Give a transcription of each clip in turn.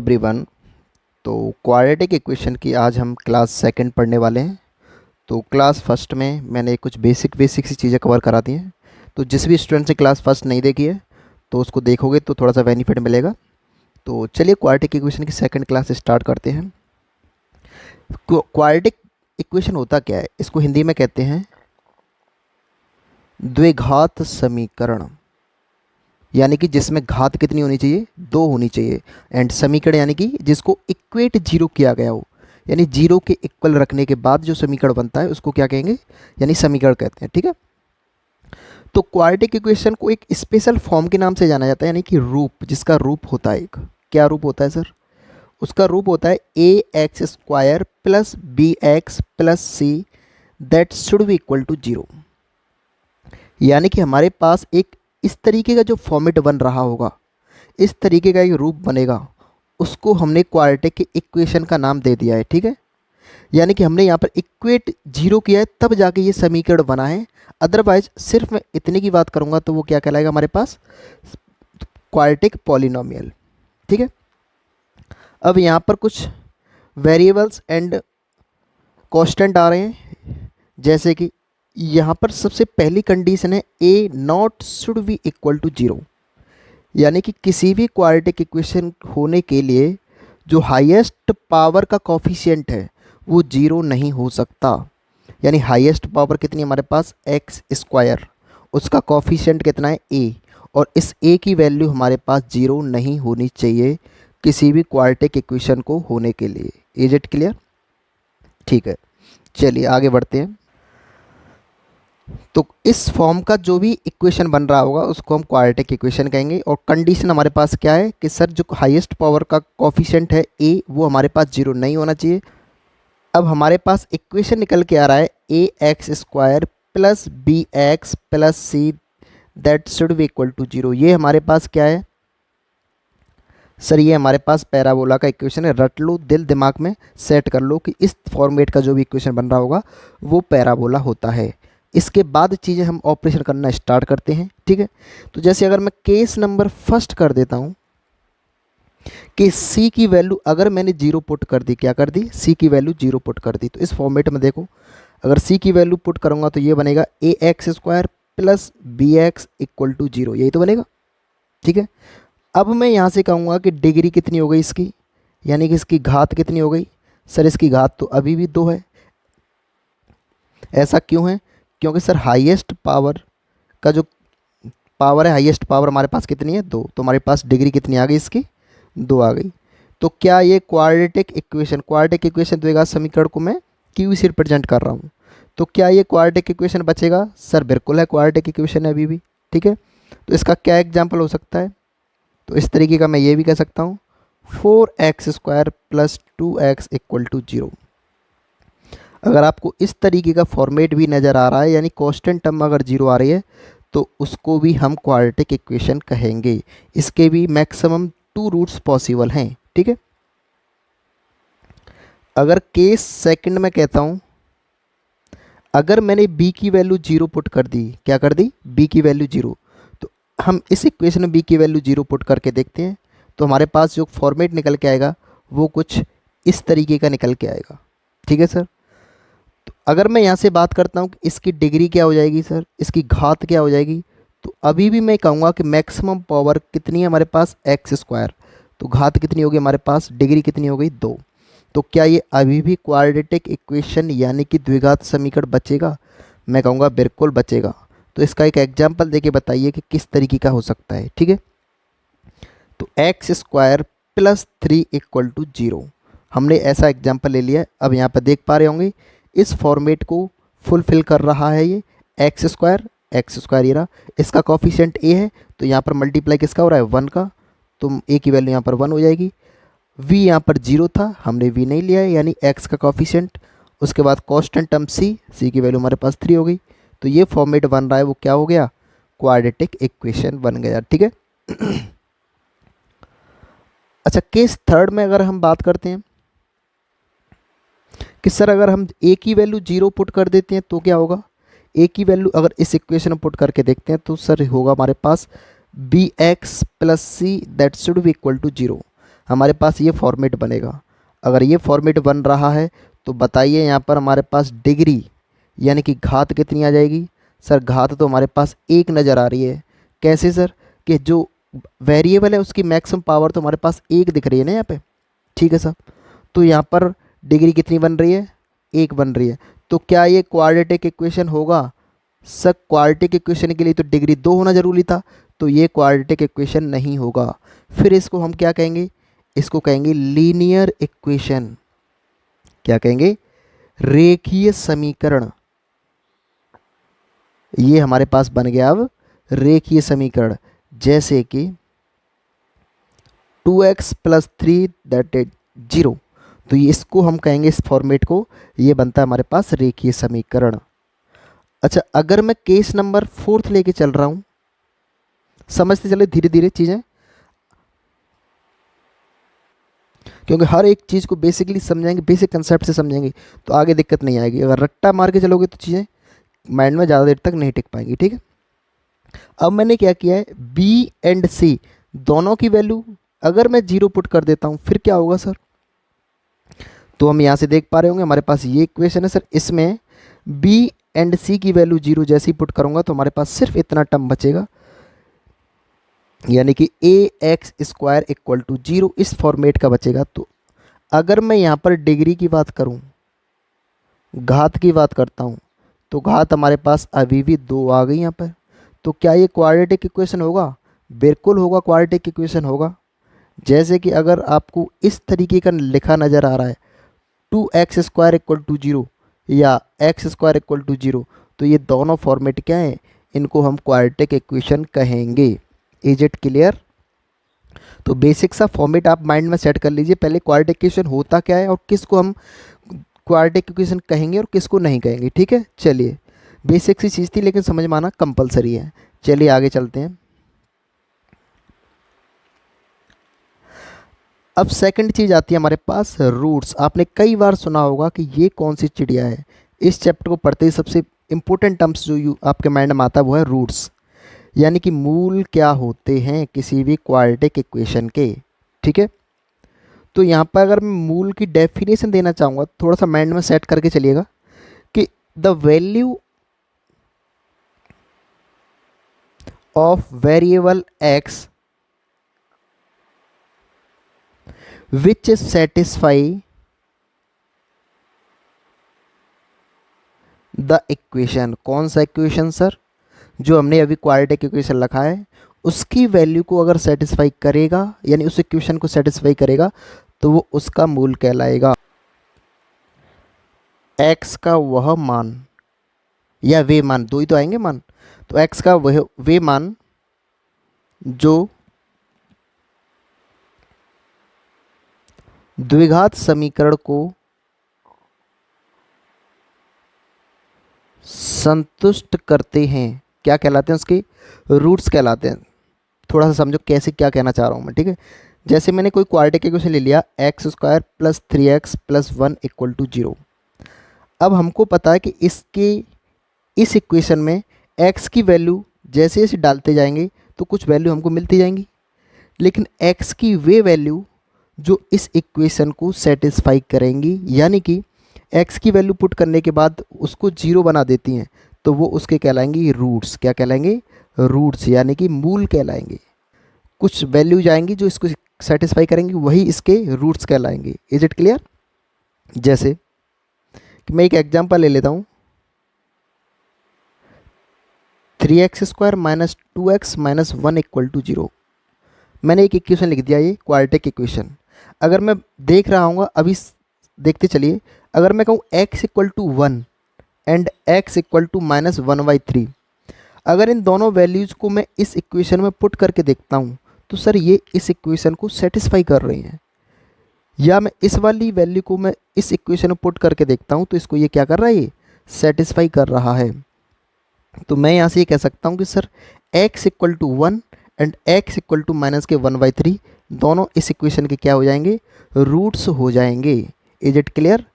Everyone. तो quadratic equation की आज हम क्लास सेकंड पढ़ने वाले हैं। तो क्लास फर्स्ट में मैंने कुछ बेसिक सी चीज़ें कवर करा दी हैं। तो जिस भी स्टूडेंट ने क्लास फर्स्ट नहीं देखी है तो उसको देखोगे तो थोड़ा सा बेनिफिट मिलेगा। तो चलिए क्वाड्रेटिक इक्वेशन की सेकंड क्लास स्टार्ट करते हैं। क्वाड्रेटिक इक्वेशन होता क्या है, इसको हिंदी में कहते हैं द्विघात समीकरण, यानी कि जिसमें घात कितनी होनी चाहिए, 2 होनी चाहिए। एंड समीकरण यानी कि जिसको इक्वेट जीरो किया गया हो, यानी जीरो के इक्वल रखने के बाद जो समीकरण बनता है उसको क्या कहेंगे, यानी समीकरण कहते हैं। ठीक है। तो क्वाड्रेटिक इक्वेशन को एक स्पेशल फॉर्म के नाम से जाना जाता है, यानी कि रूप, जिसका रूप होता है एक, क्या रूप होता है सर, उसका रूप होता है a x square plus b x plus c that should be equal to zero. यानी कि हमारे पास एक इस तरीके का जो फॉर्मेट बन रहा होगा, इस तरीके का एक रूप बनेगा, उसको हमने क्वाड्रेटिक इक्वेशन का नाम दे दिया है। ठीक है। यानी कि हमने यहाँ पर इक्वेट जीरो किया है तब जाके ये समीकरण बना है। अदरवाइज सिर्फ मैं इतने की बात करूँगा तो वो क्या कहलाएगा हमारे पास, क्वाड्रेटिक पॉलिनोमियल। ठीक है। अब यहाँ पर कुछ वेरिएबल्स एंड कांस्टेंट आ रहे हैं, जैसे कि यहाँ पर सबसे पहली कंडीशन है a not should be equal to zero. यानी कि किसी भी क्वाड्रेटिक इक्वेशन होने के लिए जो हाईएस्ट पावर का कोफिशिएंट है वो जीरो नहीं हो सकता। यानी हाईएस्ट पावर कितनी है हमारे पास, एक्स स्क्वायर, उसका कोफिशिएंट कितना है ए, और इस ए की वैल्यू हमारे पास जीरो नहीं होनी चाहिए किसी भी क्वाड्रेटिक इक्वेशन को होने के लिए। Is it clear? ठीक है, चलिए आगे बढ़ते हैं। तो इस फॉर्म का जो भी इक्वेशन बन रहा होगा उसको हम क्वाड्रेटिक इक्वेशन कहेंगे। और कंडीशन हमारे पास क्या है कि सर जो हाईएस्ट पावर का कोफिशिएंट है ए, वो हमारे पास जीरो नहीं होना चाहिए। अब हमारे पास इक्वेशन निकल के आ रहा है a x square plus b x plus c that should be equal to zero. ये हमारे पास क्या है सर, ये हमारे पास पैराबोला का इक्वेशन है। रट लो, दिल दिमाग में सेट कर लो कि इस फॉर्मेट का जो भी इक्वेशन बन रहा होगा वो पैराबोला होता है। इसके बाद चीज़ें हम ऑपरेशन करना स्टार्ट करते हैं। ठीक है। तो जैसे अगर मैं केस नंबर फर्स्ट कर देता हूँ कि सी की वैल्यू अगर मैंने जीरो पुट कर दी, क्या कर दी, सी की वैल्यू जीरो पुट कर दी, तो इस फॉर्मेट में देखो अगर सी की वैल्यू पुट करूँगा तो ये बनेगा a x square plus b x equal to zero, यही तो बनेगा। ठीक है। अब मैं यहाँ से कहूँगा कि डिग्री कितनी हो गई इसकी, यानी कि इसकी घात कितनी हो गई, सर इसकी घात तो अभी भी 2 है। ऐसा क्यों है, क्योंकि सर हाईएस्ट पावर का जो पावर है, हाईएस्ट पावर हमारे पास कितनी है, 2, तो हमारे पास डिग्री कितनी आ गई इसकी, 2 आ गई। तो क्या ये क्वाड्रेटिक इक्वेशन द्विघात समीकरण को मैं क्यू से रिप्रेजेंट कर रहा हूँ, तो क्या ये क्वाड्रेटिक इक्वेशन बचेगा, सर बिल्कुल है, क्वाड्रेटिक इक्वेशन है अभी भी। ठीक है। तो इसका क्या एग्जाम्पल हो सकता है, तो इस तरीके का मैं ये भी कह सकता हूँ 4x square plus 2x equal to zero. अगर आपको इस तरीके का फॉर्मेट भी नज़र आ रहा है, यानी कांस्टेंट टर्म अगर जीरो आ रही है तो उसको भी हम क्वाड्रेटिक इक्वेशन कहेंगे। इसके भी मैक्सिमम 2 रूट्स पॉसिबल हैं। ठीक है। अगर केस सेकंड में कहता हूँ, अगर मैंने b की वैल्यू जीरो पुट कर दी, क्या कर दी, b की वैल्यू जीरो, तो हम इस इक्वेशन में b की वैल्यू जीरो पुट करके देखते हैं तो हमारे पास जो फॉर्मेट निकल के आएगा वो कुछ इस तरीके का निकल के आएगा। ठीक है सर। तो अगर मैं यहाँ से बात करता हूँ कि इसकी डिग्री क्या हो जाएगी सर, इसकी घात क्या हो जाएगी, तो अभी भी मैं कहूँगा कि मैक्सिमम पावर कितनी है हमारे पास, एक्स स्क्वायर, तो घात कितनी होगी हमारे पास, डिग्री कितनी हो गई, 2। तो क्या ये अभी भी क्वाड्रेटिक इक्वेशन यानी कि द्विघात समीकरण बचेगा, मैं कहूँगा बिल्कुल बचेगा। तो इसका एक एग्जाम्पल देके बताइए कि किस तरीके का हो सकता है। ठीक है। तो x square plus 3 equal to zero, हमने ऐसा एग्जाम्पल ले लिया है। अब यहाँ पर देख पा रहे होंगे इस फॉर्मेट को फुलफिल कर रहा है ये एक्स स्क्वायर ये रहा, इसका कोफिशिएंट ए है तो यहाँ पर मल्टीप्लाई किसका हो रहा है, 1 का, तो ए की वैल्यू यहाँ पर 1 हो जाएगी। v यहाँ पर 0 था, हमने v नहीं लिया है, यानी x का कोफिशिएंट, उसके बाद कांस्टेंट टर्म c की वैल्यू हमारे पास 3 हो गई। तो ये फॉर्मेट बन रहा है वो क्या हो गया, क्वाड्रेटिक इक्वेशन बन गया। ठीक है। अच्छा, केस थर्ड में अगर हम बात करते हैं कि सर अगर हम a की वैल्यू 0 पुट कर देते हैं तो क्या होगा, a की वैल्यू अगर इस इक्वेशन में पुट करके देखते हैं तो सर होगा हमारे पास b x plus c that should be equal to zero. हमारे पास ये फॉर्मेट बनेगा। अगर ये फॉर्मेट बन रहा है तो बताइए यहाँ पर हमारे पास डिग्री यानी कि घात कितनी आ जाएगी। सर घात तो हमारे पास एक नज़र आ रही है। कैसे सर, कि जो वेरिएबल है उसकी मैक्सिमम पावर तो हमारे पास एक दिख रही है ना यहाँ पे। ठीक है सर, तो यहाँ पर डिग्री कितनी बन रही है, एक बन रही है। तो क्या ये क्वाड्रेटिक इक्वेशन होगा? सर क्वाड्रेटिक इक्वेशन के लिए तो डिग्री 2 होना ज़रूरी था, तो ये क्वाड्रेटिक इक्वेशन नहीं होगा। फिर इसको हम क्या कहेंगे? इसको कहेंगे लीनियर इक्वेशन। क्या कहेंगे? रेखीय समीकरण। ये हमारे पास बन गया अब रेखीय समीकरण। जैसे कि 2x + 3 दैट इज 0, तो ये इसको हम कहेंगे, इस फॉर्मेट को, ये बनता है हमारे पास रेखीय समीकरण। अच्छा, अगर मैं केस नंबर 4 लेके चल रहा हूँ, समझते चले धीरे धीरे चीज़ें, क्योंकि हर एक चीज़ को बेसिकली समझेंगे, बेसिक कंसेप्ट से समझेंगे तो आगे दिक्कत नहीं आएगी। अगर रट्टा मार के चलोगे तो चीज़ें माइंड में ज़्यादा देर तक नहीं टिक पाएंगी। ठीक है, अब मैंने क्या किया है, बी एंड सी दोनों की वैल्यू अगर मैं 0 पुट कर देता हूँ फिर क्या होगा सर? तो हम यहाँ से देख पा रहे होंगे हमारे पास ये इक्वेशन है सर, इसमें बी एंड सी की वैल्यू 0 जैसे ही पुट करूँगा तो हमारे पास सिर्फ इतना टर्म बचेगा, यानी कि ax² = 0 इस फॉर्मेट का बचेगा। तो अगर मैं यहाँ पर डिग्री की बात करूँ, घात की बात करता हूँ, तो घात हमारे पास अभी भी 2 आ गई यहाँ पर। तो क्या ये क्वाड्रेटिक इक्वेशन होगा? बिल्कुल होगा, क्वाड्रेटिक इक्वेशन होगा। जैसे कि अगर आपको इस तरीके का लिखा नज़र आ रहा है 2x² = 0 या x² = 0, तो ये दोनों फॉर्मेट क्या हैं? इनको हम क्वाड्रेटिक इक्वेशन कहेंगे। Is it clear? तो बेसिक सा फॉर्मेट आप माइंड में सेट कर लीजिए, पहले क्वाड्रेटिक इक्वेशन होता क्या है और किसको हम क्वाड्रेटिक इक्वेशन कहेंगे और किसको नहीं कहेंगे। ठीक है, चलिए बेसिक सी चीज़ थी लेकिन समझ में आना कंपलसरी है। चलिए आगे चलते हैं। अब सेकंड चीज़ आती है हमारे पास रूट्स। आपने कई बार सुना होगा कि ये कौन सी चिड़िया है। इस चैप्टर को पढ़ते ही सबसे इम्पोर्टेंट टर्म्स जो आपके माइंड में आता है वो है रूट्स, यानी कि मूल क्या होते हैं किसी भी क्वाड्रेटिक इक्वेशन के। ठीक है, तो यहाँ पर अगर मैं मूल की डेफिनेशन देना चाहूँगा, थोड़ा सा माइंड में सेट करके चलिएगा कि the value of variable x which satisfy the equation. कौन सा इक्वेशन सर? जो हमने अभी क्वाड्रेटिक इक्वेशन लिखा है उसकी वैल्यू को अगर सेटिस्फाई करेगा, यानी उस इक्वेशन को सेटिस्फाई करेगा, तो वो उसका मूल कहलाएगा। x का वह मान या वे मान, दो ही तो आएंगे मान, तो x का वह वे मान जो द्विघात समीकरण को संतुष्ट करते हैं, क्या कहलाते हैं? उसके रूट्स कहलाते हैं। थोड़ा सा समझो कैसे, क्या कहना चाह रहा हूँ मैं। ठीक है, जैसे मैंने कोई क्वाड्रेटिक इक्वेशन ले लिया x² + 3x + 1 = 0। अब हमको पता है कि इस इक्वेशन में x की वैल्यू जैसे जैसे डालते जाएंगे तो कुछ वैल्यू हमको मिलती जाएंगी, लेकिन x की वे वैल्यू जो इस इक्वेशन को सेटिस्फाई करेंगी, यानी कि x की वैल्यू पुट करने के बाद उसको 0 बना देती हैं, तो वो उसके कहलाएंगी रूट्स। क्या कहलाएंगे? रूट्स, यानी कि मूल कहलाएंगे। कुछ वैल्यू जाएंगी जो इसको सेटिस्फाई करेंगी, वही इसके रूट्स कहलाएंगे। Is it clear? जैसे कि मैं एक एग्जांपल ले लेता हूँ, 3x² - 2x - 1 = 0। मैंने एक इक्वेशन लिख दिया, ये क्वाड्रेटिक इक्वेशन। अगर मैं देख रहा हूँ, अभी देखते चलिए, अगर मैं कहूँ x = 1 एंड x = -1/3, अगर इन दोनों वैल्यूज़ को मैं इस इक्वेशन में पुट करके देखता हूँ तो सर ये इस इक्वेशन को सेटिस्फाई कर रही हैं, या मैं इस वाली वैल्यू को मैं इस इक्वेशन में पुट करके देखता हूँ तो इसको ये क्या कर रहा है, ये सेटिस्फाई कर रहा है। तो मैं यहाँ से ये कह सकता हूँ कि सर x = 1 एंड x = -1/3 दोनों इस इक्वेशन के क्या हो जाएंगे? रूट्स हो जाएंगे। Is it clear?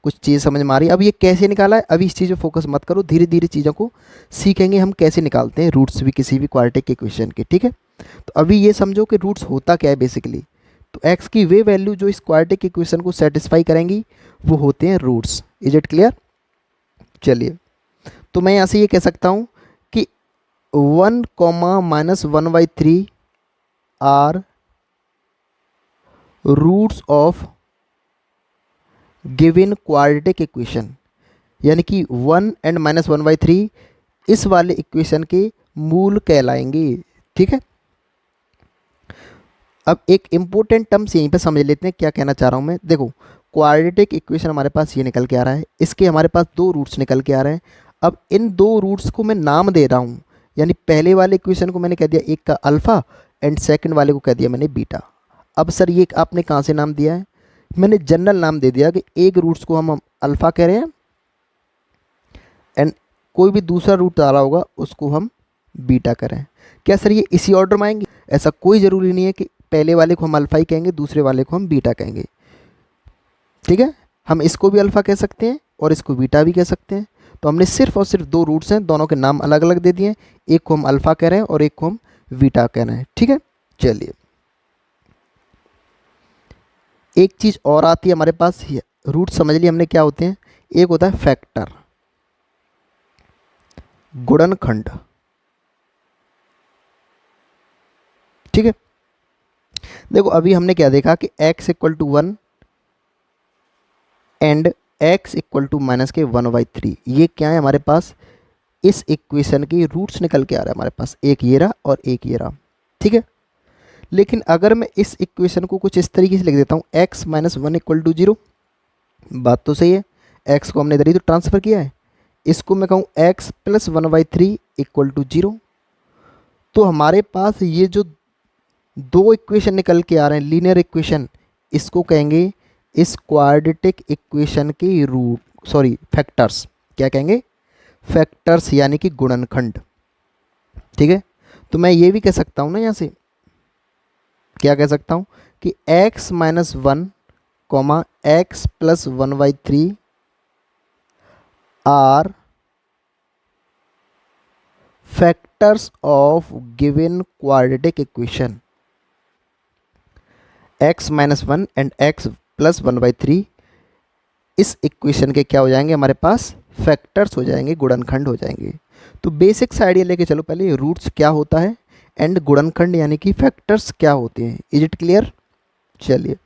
कुछ चीज़ समझ में आ रही है? अब ये कैसे निकाला है, अभी इस चीज़ पे फोकस मत करो, धीरे धीरे चीज़ों को सीखेंगे हम कैसे निकालते हैं रूट्स भी किसी भी क्वाड्रेटिक इक्वेशन के। ठीक है, तो अभी ये समझो कि रूट्स होता क्या है बेसिकली। तो x की वे वैल्यू जो इस क्वाड्रेटिक इक्वेशन को सेटिस्फाई करेंगी वो होते हैं रूट्स। Is it clear? चलिए, तो मैं यहाँ से ये कह सकता हूँ कि 1 comma minus 1/3 are roots of given quadratic equation, यानी कि 1 एंड माइनस 1/3 इस वाले इक्वेशन के मूल कहलाएंगे। ठीक है, अब एक इम्पोर्टेंट टर्म्स यहीं पे समझ लेते हैं क्या कहना चाह रहा हूँ मैं। देखो, क्वाड्रेटिक इक्वेशन हमारे पास ये निकल के आ रहा है, इसके हमारे पास दो रूट्स निकल के आ रहे हैं। अब इन दो रूट्स को मैं नाम दे रहा हूँ, यानी पहले वाले इक्वेशन को मैंने कह दिया एक का अल्फ़ा एंड सेकंड वाले को कह दिया मैंने बीटा। अब सर ये आपने कहाँ से नाम दिया है? मैंने जनरल नाम दे दिया कि एक रूट्स को हम अल्फ़ा कह रहे हैं एंड कोई भी दूसरा रूट आ रहा होगा उसको हम बीटा करें। क्या सर ये इसी ऑर्डर में आएंगे? ऐसा कोई ज़रूरी नहीं है कि पहले वाले को हम अल्फ़ा ही कहेंगे दूसरे वाले को हम बीटा कहेंगे। ठीक है, हम इसको भी अल्फ़ा कह सकते हैं और इसको बीटा भी कह सकते हैं। तो हमने सिर्फ और सिर्फ दो रूट्स हैं, दोनों के नाम अलग अलग दे दिए हैं, एक को हम अल्फ़ा कह रहे हैं और एक को हम बीटा कह रहे हैं। ठीक है, चलिए एक चीज़ और आती है हमारे पास, रूट समझ लिए हमने क्या होते हैं। एक होता है फैक्टर, गुणनखंड। ठीक है, देखो अभी हमने क्या देखा कि x equal to 1 and x equal to minus के 1/3, ये क्या है हमारे पास, इस इक्वेशन के रूट्स निकल के आ रहा है हमारे पास, एक ये रहा और एक ये रहा। ठीक है, लेकिन अगर मैं इस इक्वेशन को कुछ इस तरीके से लिख देता हूँ, x माइनस 1 इक्वल टू 0, बात तो सही है, x को हमने इधर ही तो ट्रांसफ़र किया है, इसको मैं कहूँ x प्लस 1/3 इक्वल टू 0, तो हमारे पास ये जो दो इक्वेशन निकल के आ रहे हैं लीनियर इक्वेशन, इसको कहेंगे इस क्वाड्रेटिक इक्वेशन के रूट, सॉरी फैक्टर्स। क्या कहेंगे? फैक्टर्स, यानी कि गुणनखंड। ठीक है, तो मैं ये भी कह सकता हूँ ना यहाँ से, क्या कह सकता हूँ कि x minus 1 comma x plus 1/3 are factors of given quadratic equation. x minus 1 and x plus 1/3 इस इक्वेशन के क्या हो जाएंगे, हमारे पास फैक्टर्स हो जाएंगे, गुणनखंड हो जाएंगे। तो बेसिक्स आइडिया लेके चलो, पहले रूट्स क्या होता है एंड गुणनखंड यानी कि फैक्टर्स क्या होते हैं। Is it clear? चलिए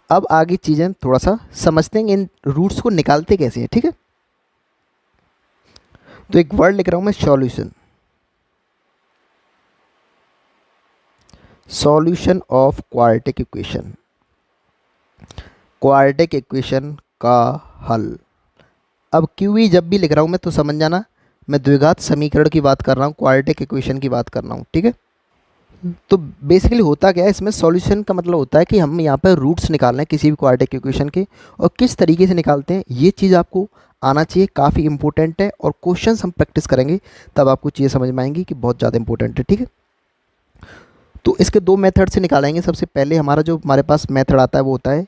अब आगे चीज़ें थोड़ा सा समझते हैं, इन रूट्स को निकालते कैसे हैं। ठीक है, तो एक वर्ड लिख रहा हूं मैं, solution. Solution of quadratic equation, quadratic equation का हल। अब क्यूई जब भी लिख रहा हूँ मैं तो समझ जाना मैं द्विघात समीकरण की बात कर रहा हूँ, क्वाड्रेटिक इक्वेशन की बात कर रहा हूँ। ठीक है, तो बेसिकली होता क्या है इसमें, सॉल्यूशन का मतलब होता है कि हम यहाँ पर रूट्स निकाल रहे हैं किसी भी क्वाड्रेटिक इक्वेशन के, और किस तरीके से निकालते हैं ये चीज़ आपको आना चाहिए, काफ़ी इंपॉर्टेंट है। और क्वेश्चंस हम प्रैक्टिस करेंगे तब आपको चीज़ें समझ में आएंगी कि बहुत ज़्यादा इंपॉर्टेंट है। ठीक है, तो इसके दो मेथड से निकालेंगे। सबसे पहले हमारा जो हमारे पास मेथड आता है वो होता है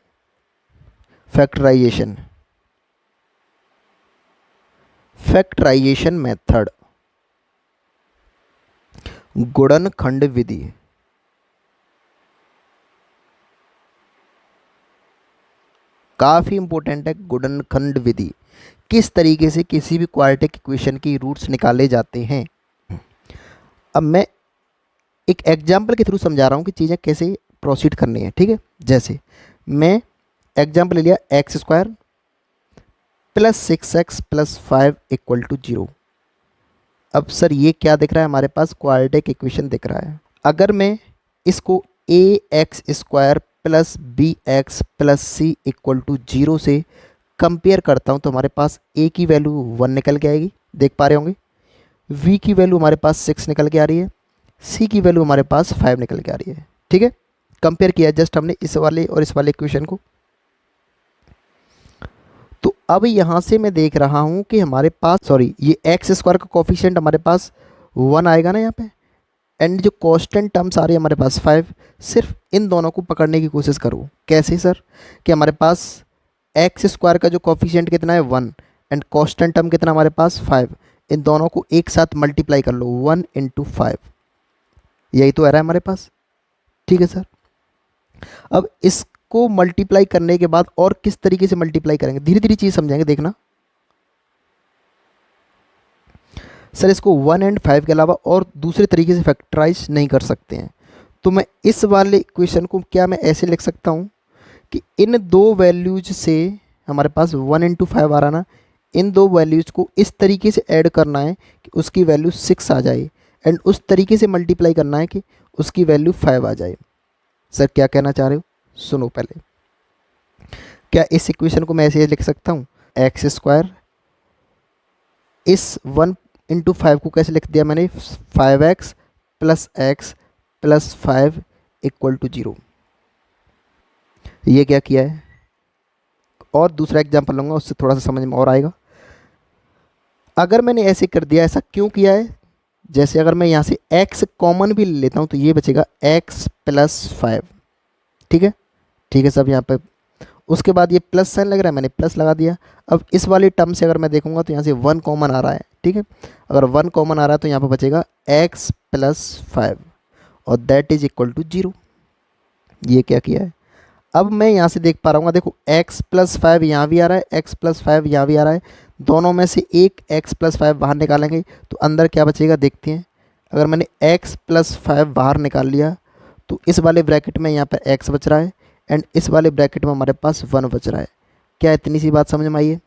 फैक्टराइजेशन, फैक्टराइजेशन मेथड, गुणनखंड विधि। काफ़ी इंपॉर्टेंट है गुणनखंड विधि, किस तरीके से किसी भी क्वाड्रेटिक इक्वेशन की रूट्स निकाले जाते हैं। अब मैं एक एग्जाम्पल के थ्रू समझा रहा हूँ कि चीज़ें कैसे प्रोसीड करनी है। ठीक है, जैसे मैं एग्जाम्पल ले लिया x² plus 6x plus 5 equal to 0। अब सर ये क्या दिख रहा है, हमारे पास क्वाड्रेटिक इक्वेशन दिख रहा है। अगर मैं इसको ax² plus bx plus c equal to 0 से कंपेयर करता हूँ तो हमारे पास a की वैल्यू 1 निकल के आएगी, देख पा रहे होंगे, v की वैल्यू हमारे पास 6 निकल के आ रही है, c की वैल्यू हमारे पास 5 निकल के आ रही है। ठीक है, कंपेयर किया जस्ट हमने इस वाले और इस वाले इक्वेशन को। तो अब यहाँ से मैं देख रहा हूँ कि हमारे पास, सॉरी, ये x² का कोफिशिएंट हमारे पास 1 आएगा ना यहाँ पे, एंड जो कांस्टेंट टर्म्स आ रही है हमारे पास 5। सिर्फ इन दोनों को पकड़ने की कोशिश करो। कैसे सर, कि हमारे पास x² का जो कोफिशिएंट कितना है 1 एंड कांस्टेंट टर्म कितना हमारे पास 5, इन दोनों को एक साथ मल्टीप्लाई कर लो, 1 × 5, यही तो आ रहा है हमारे पास। ठीक है सर। अब इसको मल्टीप्लाई करने के बाद और किस तरीके से मल्टीप्लाई करेंगे, धीरे धीरे चीज़ समझाएंगे, देखना। सर इसको 1 एंड 5 के अलावा और दूसरे तरीके से फैक्टराइज नहीं कर सकते हैं, तो मैं इस वाले इक्वेशन को क्या मैं ऐसे लिख सकता हूँ कि इन दो वैल्यूज से हमारे पास 1 इंटू 5 आ रहा ना, इन दो वैल्यूज को इस तरीके से ऐड करना है कि उसकी वैल्यू 6 आ जाए, एंड उस तरीके से मल्टीप्लाई करना है कि उसकी वैल्यू 5 आ जाए। सर क्या कहना चाह रहे हो, सुनो पहले। क्या इस इक्वेशन को मैं ऐसे लिख सकता हूँ, एक्स स्क्वायर, इस 1 इंटू 5 को कैसे लिख दिया मैंने, 5x plus x plus 5 equal to 0। ये क्या किया है, और दूसरा एग्जांपल लूँगा, उससे थोड़ा सा समझ में और आएगा। अगर मैंने ऐसे कर दिया, ऐसा क्यों किया है, जैसे अगर मैं यहाँ से x कॉमन भी ले लेता हूँ तो ये बचेगा x प्लस 5, ठीक है, ठीक है सब यहाँ पे। उसके बाद ये प्लस साइन लग रहा है, मैंने प्लस लगा दिया। अब इस वाले टर्म से अगर मैं देखूंगा तो यहाँ से 1 कॉमन आ रहा है, ठीक है। अगर 1 कॉमन आ रहा है तो यहाँ पे बचेगा x प्लस 5 और दैट इज इक्वल टू 0। ये क्या किया है, अब मैं यहाँ से देख पा रहा हूँ, देखो x प्लस 5 यहाँ भी आ रहा है, x प्लस 5 यहाँ भी आ रहा है, दोनों में से एक x प्लस 5 बाहर निकालेंगे तो अंदर क्या बचेगा देखते हैं। अगर मैंने x प्लस 5 बाहर निकाल लिया तो इस वाले ब्रैकेट में यहाँ पर x बच रहा है, एंड इस वाले ब्रैकेट में हमारे पास 1 बच रहा है। क्या इतनी सी बात समझ में आई है?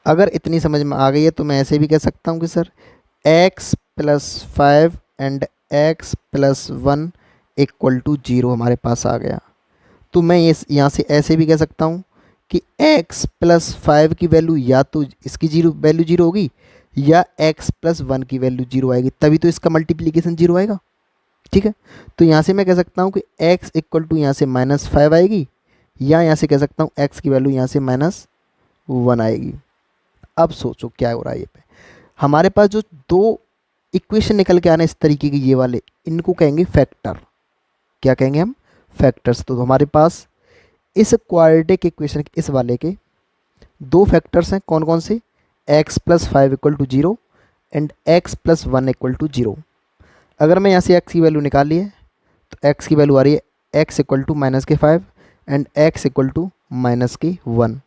अगर इतनी समझ में आ गई है तो मैं ऐसे भी कह सकता हूँ कि sir x plus 5 and x plus 1 equal to 0 हमारे पास आ गया। तो मैं ये यहाँ से ऐसे भी कह सकता हूँ कि x प्लस 5 की वैल्यू या तो इसकी वैल्यू 0 होगी, या x प्लस 1 की वैल्यू 0 आएगी, तभी तो इसका मल्टीप्लीकेशन 0 आएगा, ठीक है। तो यहाँ से मैं कह सकता हूँ कि x इक्वल टू यहाँ से -5 आएगी, या यहाँ से कह सकता हूँ x की वैल्यू यहाँ से -1 आएगी। अब सोचो क्या हो रहा है, ये पे हमारे पास जो दो इक्वेशन निकल के आने इस तरीके के, ये वाले, इनको कहेंगे फैक्टर। क्या कहेंगे हम, फैक्टर्स। तो हमारे पास इस क्वाड्रेटिक इक्वेशन के इस वाले के दो फैक्टर्स हैं, कौन कौन से, x plus 5 equal to 0 and x plus 1 equal to 0। अगर मैं यहाँ से x की वैल्यू निकाल ली है तो x की वैल्यू आ रही है x equal to -5 and x equal to -1।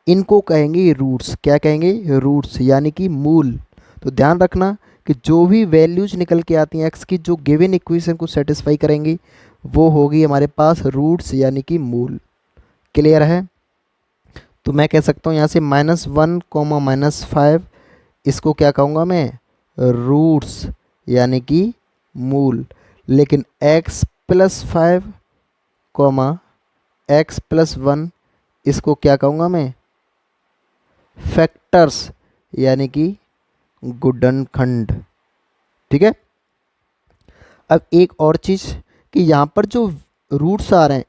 इनको कहेंगे रूट्स। क्या कहेंगे, रूट्स, यानी कि मूल। तो ध्यान रखना कि जो भी वैल्यूज निकल के आती हैं x की, जो गिवन इक्वेशन को सेटिस्फाई करेंगी, वो होगी हमारे पास रूट्स यानी कि मूल। क्लियर है? तो मैं कह सकता हूँ यहाँ से -1 -5, इसको क्या कहूँगा मैं, रूट्स यानी कि मूल। लेकिन x प्लस 5 x प्लस 1 इसको क्या कहूँगा मैं, फैक्टर्स यानी कि गुणनखंड, ठीक है। अब एक और चीज़ कि यहाँ पर जो रूट्स आ रहे हैं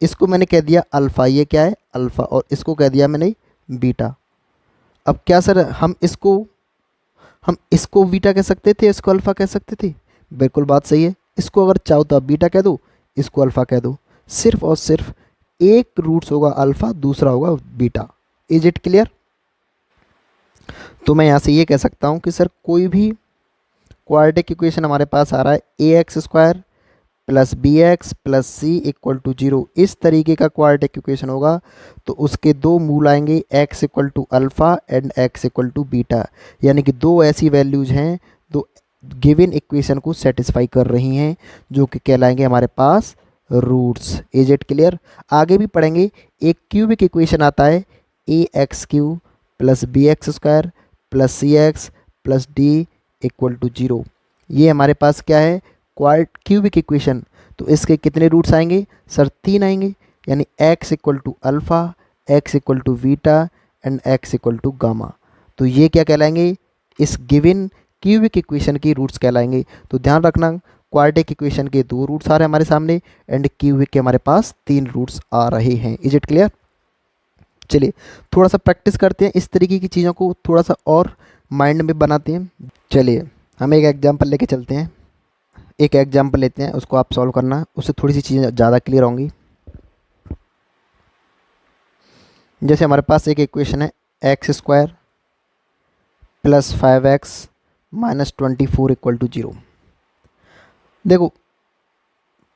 इसको मैंने कह दिया अल्फ़ा, ये क्या है अल्फ़ा, और इसको कह दिया मैंने बीटा। अब क्या सर हम इसको बीटा कह सकते थे, इसको अल्फ़ा कह सकते थे? बिल्कुल बात सही है। इसको अगर चाहो तो आप बीटा कह दो, इसको अल्फ़ा कह दो। सिर्फ और सिर्फ एक रूट्स होगा अल्फ़ा, दूसरा होगा बीटा। Is it clear? तो मैं यहाँ से ये कह सकता हूँ कि सर कोई भी क्वाड्रेटिक इक्वेशन हमारे पास आ रहा है ax² plus bx plus c equal to 0, इस तरीके का क्वाड्रेटिक इक्वेशन होगा तो उसके दो मूल आएंगे x equal to alpha and x equal to beta. यानी कि दो ऐसी वैल्यूज हैं दो गिवन इक्वेशन को सेटिस्फाई कर रही हैं, जो कि कहलाएंगे हमारे पास रूट्स। Is it clear? आगे भी पढ़ेंगे। एक क्यूबिक इक्वेशन आता है ax³ plus bx² plus cx plus d equal to 0। ये हमारे पास क्या है, क्यूबिक इक्वेशन। तो इसके कितने रूट्स आएंगे सर, 3 आएंगे, यानी x equal to alpha, x equal to beta and x equal to gamma. तो ये क्या कहलाएंगे, इस गिवन क्यूबिक इक्वेशन की रूट्स कहलाएंगे। तो ध्यान रखना क्वाड्रेटिक इक्वेशन के 2 रूट्स आ रहे हैं हमारे सामने, एंड क्यूबिक के हमारे पास 3 रूट्स आ रहे हैं। Is it clear? चलिए थोड़ा सा प्रैक्टिस करते हैं, इस तरीके की चीज़ों को थोड़ा सा और माइंड में बनाते हैं। चलिए हम एक एग्जांपल लेके चलते हैं, एक एग्जांपल लेते हैं, उसको आप सॉल्व करना, उससे थोड़ी सी चीज़ें ज़्यादा क्लियर होंगी। जैसे हमारे पास एक इक्वेशन है x² plus 5x minus 24 equal to 0। देखो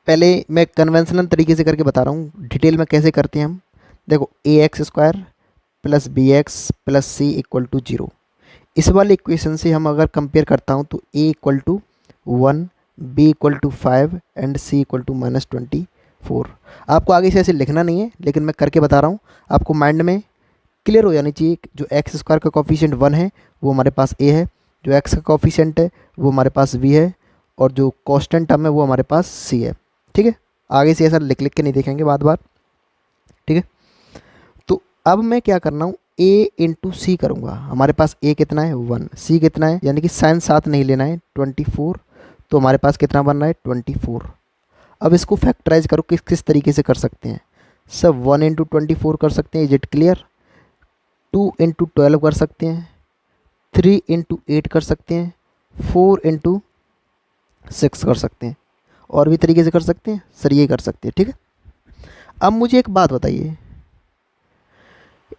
पहले मैं कन्वेंशनल तरीके से करके बता रहा हूँ, डिटेल में कैसे करते हैं हम। देखो a x square plus b x plus c equal to zero, इस वाले इक्वेशन से हम अगर कंपेयर करता हूँ तो a equal to 1, b equal to 5 and c equal to -24। आपको आगे से ऐसे लिखना नहीं है, लेकिन मैं करके बता रहा हूँ, आपको माइंड में क्लियर हो जानी चाहिए। जो एक्स स्क्वायर का कॉफिशिएंट 1 है वो हमारे पास ए है, जो एक्स का कॉफिशिएंट है वो हमारे पास बी है, और जो कांस्टेंट टर्म है वो हमारे पास सी है। ठीक है, आगे से ऐसा लिख लिख के नहीं देखेंगे बार बार। ठीक है, तो अब मैं क्या करना हूँ, ए इंटू सी करूँगा। हमारे पास ए कितना है 1, सी कितना है, यानी कि साइन साथ नहीं लेना है 24, तो हमारे पास कितना बन रहा है 24। अब इसको फैक्टराइज करो, किस किस तरीके से कर सकते हैं। सब 1 इंटू 24 कर सकते हैं, इज इट क्लियर। 2 इंटू 12 कर सकते हैं, 3 इंटू 8 कर सकते हैं, 4 इंटू 6 कर सकते हैं, और भी तरीके से कर सकते हैं सर, ये कर सकते हैं। ठीक है, अब मुझे एक बात बताइए,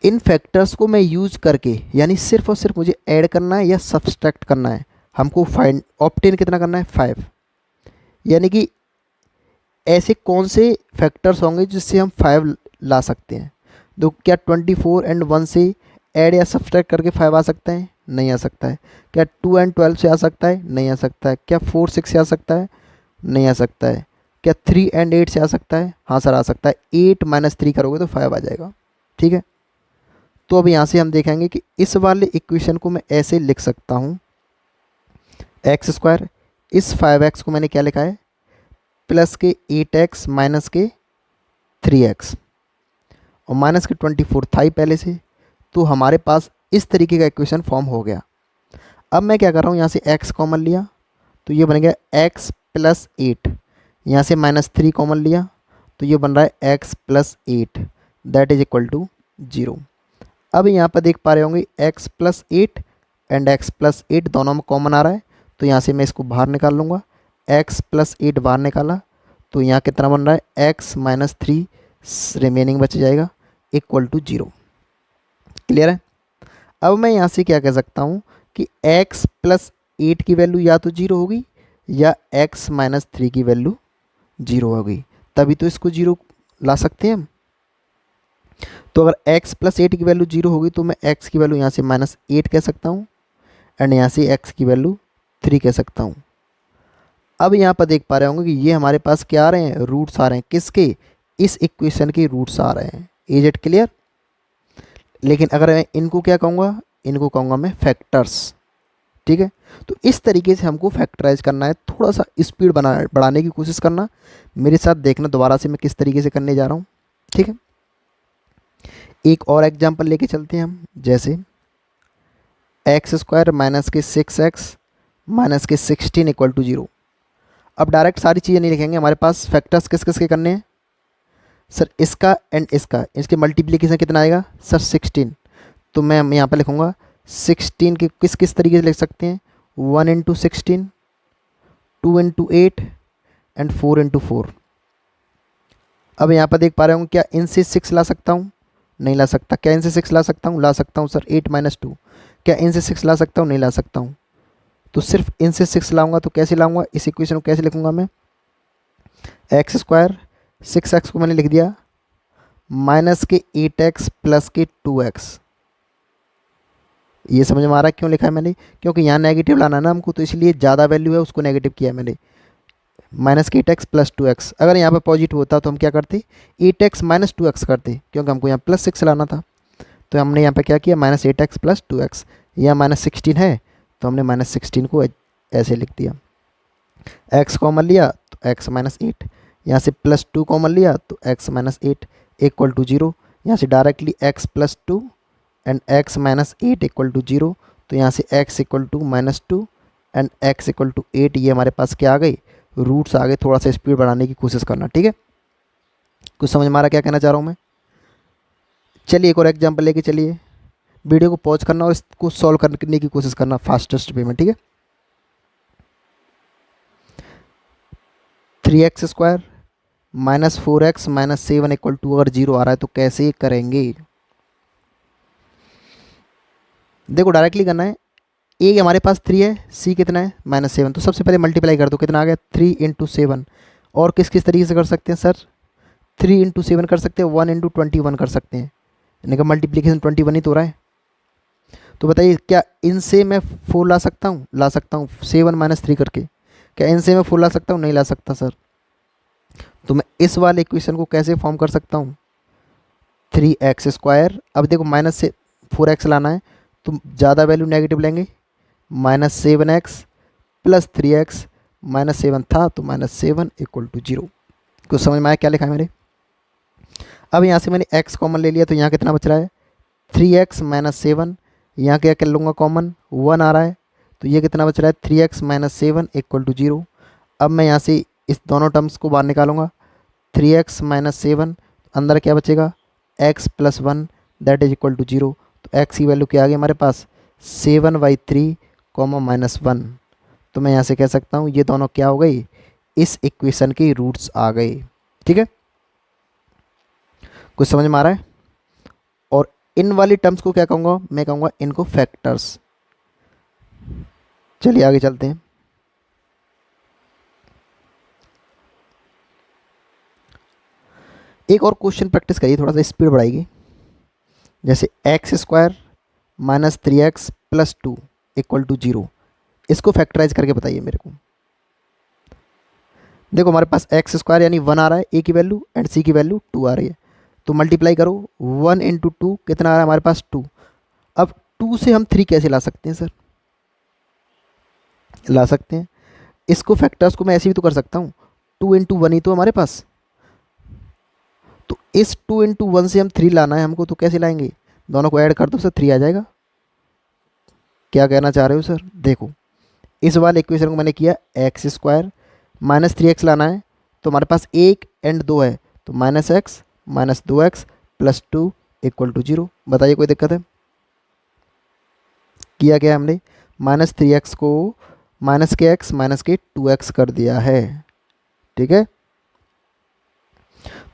इन फैक्टर्स को मैं यूज करके, यानी सिर्फ और सिर्फ मुझे ऐड करना है या सब्सट्रैक्ट करना है, हमको फाइंड ऑब्टेन कितना करना है 5, यानी कि ऐसे कौन से फैक्टर्स होंगे जिससे हम 5 ला सकते हैं। तो क्या 24 एंड 1 से ऐड या सब्सट्रैक्ट करके 5 आ सकता है, नहीं आ सकता है। क्या 2 एंड 12 से आ सकता है, नहीं आ सकता है। क्या 4 6 से आ सकता है, नहीं आ सकता है। क्या 3 एंड 8 से आ सकता है, हाँ सर आ सकता है। 8 माइनस 3 करोगे तो 5 आ जाएगा। ठीक है, तो अब यहाँ से हम देखेंगे कि इस वाले इक्वेशन को मैं ऐसे लिख सकता हूँ, एक्स स्क्वायर, इस 5x को मैंने क्या लिखा है, प्लस के 8x माइनस के 3x, और माइनस के 24 था ही पहले से, तो हमारे पास इस तरीके का इक्वेशन फॉर्म हो गया। अब मैं क्या कर रहा हूँ, यहाँ से x कॉमन लिया तो ये बन गया x प्लस 8, यहाँ से -3 कॉमन लिया तो ये बन रहा है x plus 8, that is equal to 0। अब यहाँ पर देख पा रहे होंगे x plus 8 and x plus 8 दोनों में कॉमन आ रहा है, तो यहाँ से मैं इसको बाहर निकाल लूँगा। x प्लस 8 बाहर निकाला तो यहाँ कितना बन रहा है, x माइनस 3 रिमेनिंग बच जाएगा, इक्वल टू 0। क्लियर है। अब मैं यहाँ से क्या कह सकता हूँ कि x प्लस 8 की वैल्यू या तो 0 होगी या x माइनस 3 की वैल्यू 0 होगी, तभी तो इसको 0 ला सकते हैं हम। तो अगर x प्लस 8 की वैल्यू 0 होगी तो मैं x की वैल्यू यहाँ से -8 कह सकता हूँ, एंड यहाँ से x की वैल्यू 3 कह सकता हूँ। अब यहाँ पर देख पा रहे होंगे कि ये हमारे पास क्या आ रहे हैं, रूट्स आ रहे हैं। किसके, इस इक्वेशन के रूट्स आ रहे हैं। Is it clear. लेकिन अगर मैं इनको क्या कहूँगा, इनको कहूँगा मैं फैक्टर्स। ठीक है, तो इस तरीके से हमको फैक्टराइज करना है। थोड़ा सा स्पीड बढ़ाने की कोशिश करना, मेरे साथ देखना दोबारा से मैं किस तरीके से करने जा रहा हूँ। ठीक है, एक और एग्जांपल लेके चलते हैं हम, जैसे एक्स स्क्वायर माइनस के 6x माइनस के 16 इक्वल टू 0। अब डायरेक्ट सारी चीज़ें नहीं लिखेंगे, हमारे पास फैक्टर्स किस किस के करने हैं सर, इसका एंड इसका, इसके मल्टीप्लिकेशन कितना आएगा सर 16। तो मैं यहाँ पर लिखूँगा 16 के किस किस तरीके से लिख सकते हैं, 1 इंटू 16, 2 इंटू 8 एंड 4 इंटू 4। अब यहाँ पर देख पा रहे हूँ, क्या इनसे 6 ला सकता हूँ, नहीं ला सकता। क्या इनसे 6 ला सकता हूँ, ला सकता हूँ सर, 8 माइनस 2। क्या इनसे 6 ला सकता हूँ, नहीं ला सकता हूँ। तो सिर्फ इनसे 6 लाऊंगा, तो कैसे लाऊंगा, इस इक्वेशन को कैसे लिखूंगा मैं, एक्स स्क्वायर 6x को मैंने लिख दिया माइनस के 8x प्लस के 2x। ये समझ में आ रहा है क्यों लिखा है मैंने, क्योंकि यहाँ नेगेटिव लाना ना हमको, तो इसलिए ज़्यादा वैल्यू है उसको नेगेटिव किया मैंने। माइनस के 8x प्लस 2x, अगर यहाँ पर पॉजिटिव होता तो हम क्या करते, 8x माइनस 2x करते, क्योंकि हमको यहाँ प्लस 6 लाना था। तो हमने यहाँ पे क्या किया, -8x प्लस 2x। यहाँ -16 है तो हमने -16 को ऐसे लिख दिया। x कॉमन लिया तो x माइनस 8, यहाँ से +2 कॉमन लिया तो x माइनस 8 इक्वल टू 0। यहाँ से directly x plus 2 and x minus 8 equal to 0। तो यहाँ से x equal to -2 and x equal to 8, ये हमारे पास क्या आ गई, रूट्स आ गए। थोड़ा सा स्पीड बढ़ाने की कोशिश करना, ठीक है। कुछ समझ में आ रहा क्या कहना चाह रहा हूँ मैं। चलिए एक और एग्जाम्पल लेके चलिए, वीडियो को पॉज करना और इसको सॉल्व करने की कोशिश करना फास्टेस्ट वे में, ठीक है। 3x square minus 4x minus 7 equal to, अगर 0 आ रहा है तो कैसे करेंगे। देखो डायरेक्टली करना है, ए हमारे पास 3 है, सी कितना है -7, तो सबसे पहले मल्टीप्लाई कर दो, कितना आ गया 3 इंटू 7। और किस किस तरीके से कर सकते हैं सर, 3 इंटू 7 कर सकते हैं, 1 इंटू 21 कर सकते हैं, यानी कि मल्टीप्लीकेशन 21 ही तो हो रहा है। तो बताइए क्या इनसे मैं 4 ला सकता हूँ, ला सकता हूँ 7 माइनस 3 करके, क्या इनसे मैं 4 ला सकता हूँ, नहीं ला सकता सर। तो मैं इस वाले इक्वेशन को कैसे फॉर्म कर सकता हूँ, 3x²। अब देखो माइनस से 4x लाना है तो ज़्यादा वैल्यू नेगेटिव लेंगे, -7x प्लस 3x, -7 था तो -7 इक्वल टू 0। कुछ समझ में आया क्या लिखा है मेरे। अब यहाँ से मैंने x कॉमन ले लिया तो यहाँ कितना बच रहा है 3x -7, यहाँ क्या कर लूँगा कॉमन 1 आ रहा है, तो ये कितना बच रहा है 3x -7 इक्वल टू 0। अब मैं यहाँ से इस दोनों टर्म्स को बाहर निकालूंगा, 3x -7 अंदर क्या बचेगा x plus 1 that is equal to 0। तो x की वैल्यू क्या आ गई हमारे पास 7/3 -1। तो मैं यहाँ से कह सकता हूँ ये दोनों क्या हो गई, इस इक्वेशन की रूट्स आ गए। ठीक है, कुछ समझ में आ रहा है। और इन वाली टर्म्स को क्या कहूँगा, मैं कहूँगा इनको फैक्टर्स। चलिए आगे चलते हैं। एक और क्वेश्चन प्रैक्टिस करिए, थोड़ा सा स्पीड बढ़ाएगी। जैसे x² -3x plus 2 equal to 0, इसको फैक्टराइज करके बताइए मेरे को। देखो हमारे पास x² यानी 1 आ रहा है a की वैल्यू, एंड c की वैल्यू 2 आ रही है, तो मल्टीप्लाई करो 1 इंटू 2 कितना आ रहा है हमारे पास 2। अब 2 से हम 3 कैसे ला सकते हैं सर, ला सकते हैं इसको फैक्टर्स को मैं ऐसे भी तो कर सकता हूँ, 2 इंटू 1 ही तो हमारे पास, तो इस 2 इंटू 1 से हम 3 लाना है हमको, तो कैसे लाएंगे, दोनों को ऐड कर दो सर 3 आ जाएगा। क्या कहना चाह रहे हो सर, देखो इस वाले इक्वेशन को मैंने किया x² -3x लाना है, तो हमारे पास 1 एंड 2 है, तो -x -2x plus 2 equal to 0। बताइए कोई दिक्कत है। किया क्या हमने, -3x को माइनस के x माइनस के 2x कर दिया है। ठीक है,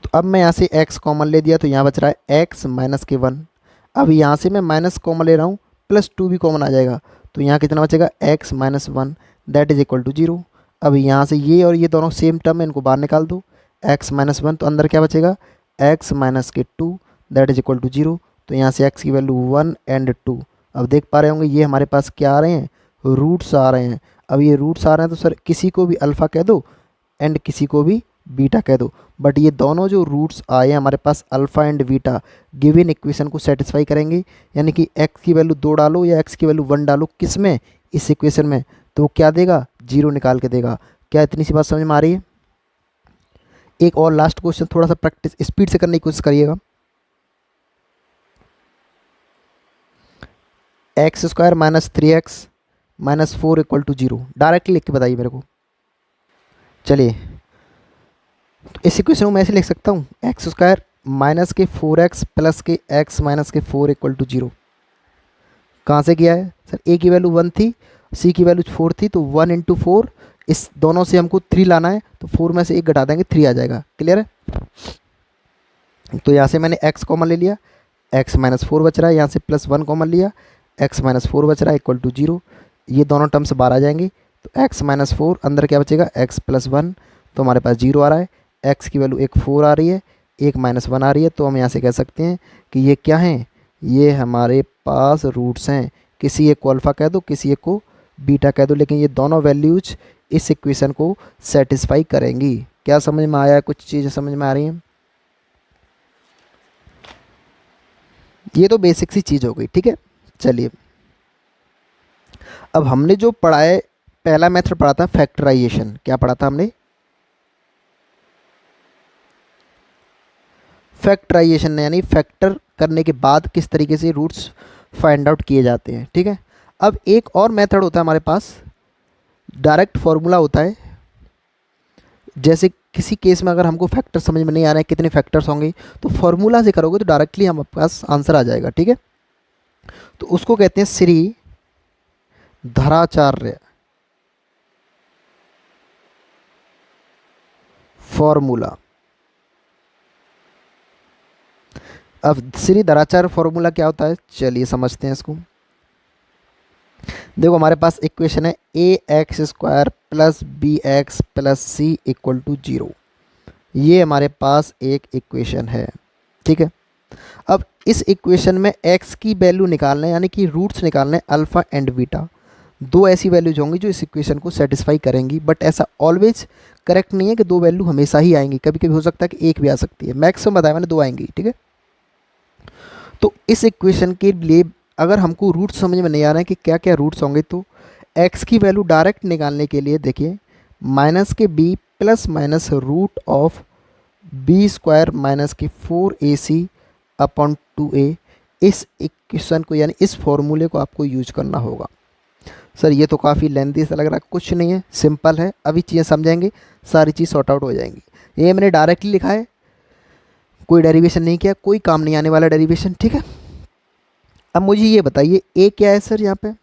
तो अब मैं यहाँ से x कॉमन ले दिया तो यहाँ बच रहा है x माइनस के 1। अब यहाँ से मैं माइनस कॉमन ले रहा हूँ, प्लस 2 भी कॉमन आ जाएगा, तो यहाँ कितना बचेगा x -1 that is equal to 0। अब यहाँ से ये और ये दोनों सेम टर्म है, इनको बाहर निकाल दो, x -1 तो अंदर क्या बचेगा x माइनस के 2 दैट इज इक्वल टू 0। तो यहाँ से x की वैल्यू 1 एंड 2। अब देख पा रहे होंगे ये हमारे पास क्या आ रहे हैं, रूट्स आ रहे हैं। अब ये रूट्स आ रहे हैं तो सर किसी को भी अल्फ़ा कह दो एंड किसी को भी बीटा कह दो, बट ये दोनों जो रूट्स आए हैं हमारे पास alpha and beta given equation को सेटिस्फाई करेंगे। यानी कि x की वैल्यू 2 डालो या x की वैल्यू 1 डालो किस में, इस इक्वेशन में, तो वो क्या देगा 0 निकाल के देगा। क्या इतनी सी बात समझ में आ रही है। एक और लास्ट क्वेश्चन थोड़ा सा प्रैक्टिस स्पीड से करने की कोशिश करिएगा। x² -3x -4 equal to 0, directly लिख के बताइए मेरे को। चलिए तो इस इक्वेशन को मैं ऐसे लिख सकता हूँ x² माइनस के 4x प्लस के x माइनस के 4 इक्वल टू 0। कहाँ से किया है सर, a की वैल्यू 1 थी, c की वैल्यू 4 थी, तो 1 इंटू 4, इस दोनों से हमको 3 लाना है, तो 4 में से 1 घटा देंगे 3 आ जाएगा। क्लियर है। तो यहाँ से मैंने x कॉमन ले लिया, x -4 बच रहा है, यहाँ से +1 कॉमन लिया, x -4 बच रहा है इक्वल टू 0। ये दोनों टर्म्स बाहर आ जाएंगे, तो x -4 अंदर क्या बचेगा x +1, तो हमारे पास 0 आ रहा है, x की वैल्यू 4 आ रही है, 1 -1 आ रही है, तो हम यहाँ से कह सकते हैं कि ये क्या हैं, ये हमारे पास रूट्स हैं। किसी एक को अल्फ़ा कह दो, किसी एक को बीटा कह दो, लेकिन ये दोनों वैल्यूज इस इक्वेशन को सेटिस्फाई करेंगी। क्या समझ में आया, कुछ चीज़ें समझ में आ रही हैं। ये तो बेसिक सी चीज़ हो गई। ठीक है, चलिए अब हमने जो पढ़ा है, पहला मेथड पढ़ा था फैक्टराइजेशन। क्या पढ़ा था हमने, फैक्टराइजेशन यानी फैक्टर करने के बाद किस तरीके से रूट्स फाइंड आउट किए जाते हैं। ठीक है, अब एक और मेथड होता है हमारे पास, डायरेक्ट फॉर्मूला होता है। जैसे किसी केस में अगर हमको फैक्टर समझ में नहीं आ रहे हैं कितने फैक्टर्स होंगे, तो फॉर्मूला से करोगे तो डायरेक्टली हमारे पास आंसर आ जाएगा। ठीक है, तो उसको कहते हैं श्री धराचार्य फॉर्मूला। अब श्री धराचार्य फॉर्मूला क्या होता है, चलिए समझते हैं इसको। देखो हमारे पास इक्वेशन है a x square plus b x plus c equal to 0। ये हमारे पास एक इक्वेशन है, ठीक है। अब इस इक्वेशन में x की वैल्यू निकालना है, यानी कि रूट्स निकालना है अल्फ़ा एंड बीटा। दो ऐसी वैल्यूज होंगी जो इस इक्वेशन को सेटिस्फाई करेंगी, बट ऐसा ऑलवेज करेक्ट नहीं है कि दो वैल्यू हमेशा ही आएंगी, कभी कभी हो सकता है कि एक भी आ सकती है। मैक्सिमम बताया मैंने दो आएंगी, ठीक है। तो इस इक्वेशन के लिए अगर हमको रूट्स समझ में नहीं आ रहे हैं कि क्या क्या रूट्स होंगे, तो x की वैल्यू डायरेक्ट निकालने के लिए देखिए माइनस के b plus minus root of b square minus की 4ac अपॉन 2a, इस इक्वेशन को यानी इस फॉर्मूले को आपको यूज करना होगा। सर ये तो काफ़ी लेंथी सा लग रहा है, कुछ नहीं है, सिंपल है, अभी चीज़ें समझेंगे सारी चीज़ सॉर्ट आउट हो जाएंगी। ये मैंने डायरेक्टली लिखा है, कोई डेरिवेशन नहीं किया, कोई काम नहीं आने वाला डेरिवेशन, ठीक है। अब मुझे ये बताइए ए क्या है सर यहाँ पे,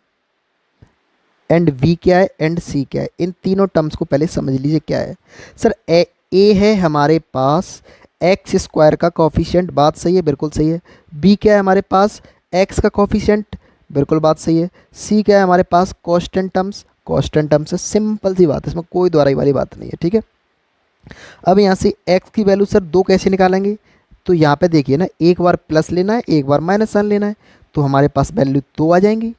एंड बी क्या है, एंड सी क्या है। इन तीनों टर्म्स को पहले समझ लीजिए क्या है। सर ए है हमारे पास एक्स स्क्वायर का कॉफिशिएंट, बात सही है, बिल्कुल सही है। बी क्या है हमारे पास, एक्स का कॉफिशिएंट, बिल्कुल बात सही है। सी क्या है हमारे पास, कांस्टेंट टर्म्स है, सिंपल सी बात है, इसमें कोई दोहराई वाली बात नहीं है, ठीक है। अब यहाँ से x की वैल्यू सर दो कैसे निकालेंगे, तो यहाँ पे देखिए ना, एक बार प्लस लेना है, एक बार माइनस साइन लेना है, तो हमारे पास वैल्यू दो आ जाएंगी।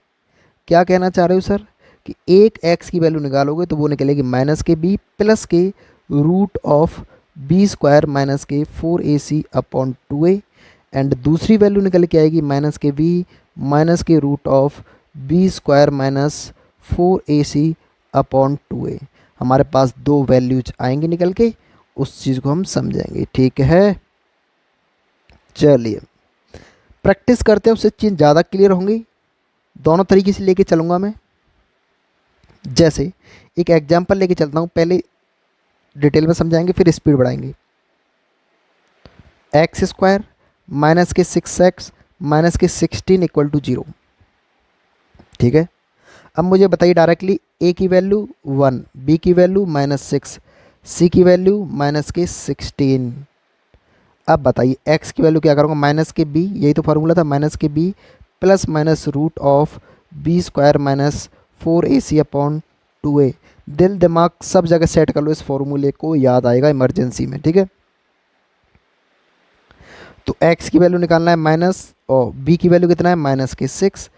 क्या कहना चाह रहे हो सर कि एक x की वैल्यू निकालोगे तो वो निकलेगी माइनस के b प्लस के root of b square minus के 4ac अपॉन 2a, एंड दूसरी वैल्यू निकल के आएगी माइनस के b माइनस के root of b square minus 4ac upon 2a। हमारे पास दो वैल्यूज आएंगी निकल के, उस चीज़ को हम समझेंगे, ठीक है। चलिए प्रैक्टिस करते हैं, उससे चीज़ ज़्यादा क्लियर होंगी। दोनों तरीके से लेके चलूँगा मैं। जैसे एक एग्जांपल लेके चलता हूँ, पहले डिटेल में समझाएंगे फिर स्पीड बढ़ाएंगे। एक्स स्क्वायर माइनस के 6x माइनस के 16 इक्वल टू 0, ठीक है। अब मुझे बताइए डायरेक्टली ए की वैल्यू 1, बी की वैल्यू -6, सी की वैल्यू माइनस के 16। अब बताइए एक्स की वैल्यू क्या करूँगा, माइनस के बी, यही तो फार्मूला था, माइनस के b plus minus root of b square minus 4ac upon 2a। दिल दिमाग सब जगह सेट कर लो, इस फॉर्मूले को याद आएगा इमरजेंसी में, ठीक है। तो x की वैल्यू निकालना है माइनस, और b की वैल्यू कितना है माइनस के 6,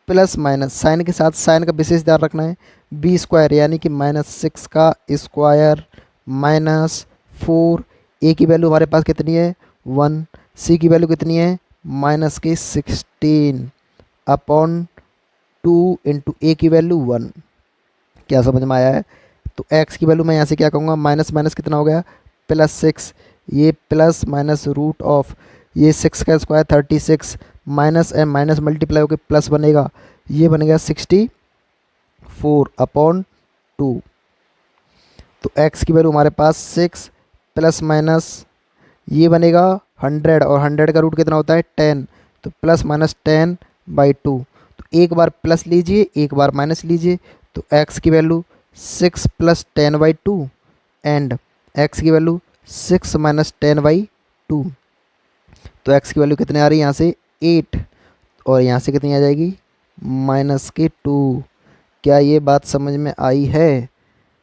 प्लस माइनस साइन के साथ साइन का विशेष ध्यान रखना है, बी स्क्वायर यानी कि -6 का स्क्वायर माइनस 4, ए की वैल्यू हमारे पास कितनी है 1, सी की वैल्यू कितनी है माइनस के 16 अपॉन 2 इंटू ए की वैल्यू 1। क्या समझ में आया है। तो x की वैल्यू मैं यहाँ से क्या कहूँगा, माइनस माइनस कितना हो गया +6, ये प्लस माइनस रूट ऑफ ये 6 का square 36 minus and minus multiply होकर प्लस बनेगा, ये बनेगा 64 अपॉन 2। तो x की वैल्यू हमारे पास 6 प्लस माइनस ये बनेगा 100, और 100 का रूट कितना होता है 10, तो प्लस माइनस 10/2। तो एक बार प्लस लीजिए एक बार माइनस लीजिए, तो x की वैल्यू 6 प्लस 10/2 एंड x की वैल्यू 6 माइनस 10/2। तो x की वैल्यू कितने आ रही है यहाँ से 8, और यहाँ से कितनी आ जाएगी माइनस के 2। क्या ये बात समझ में आई है।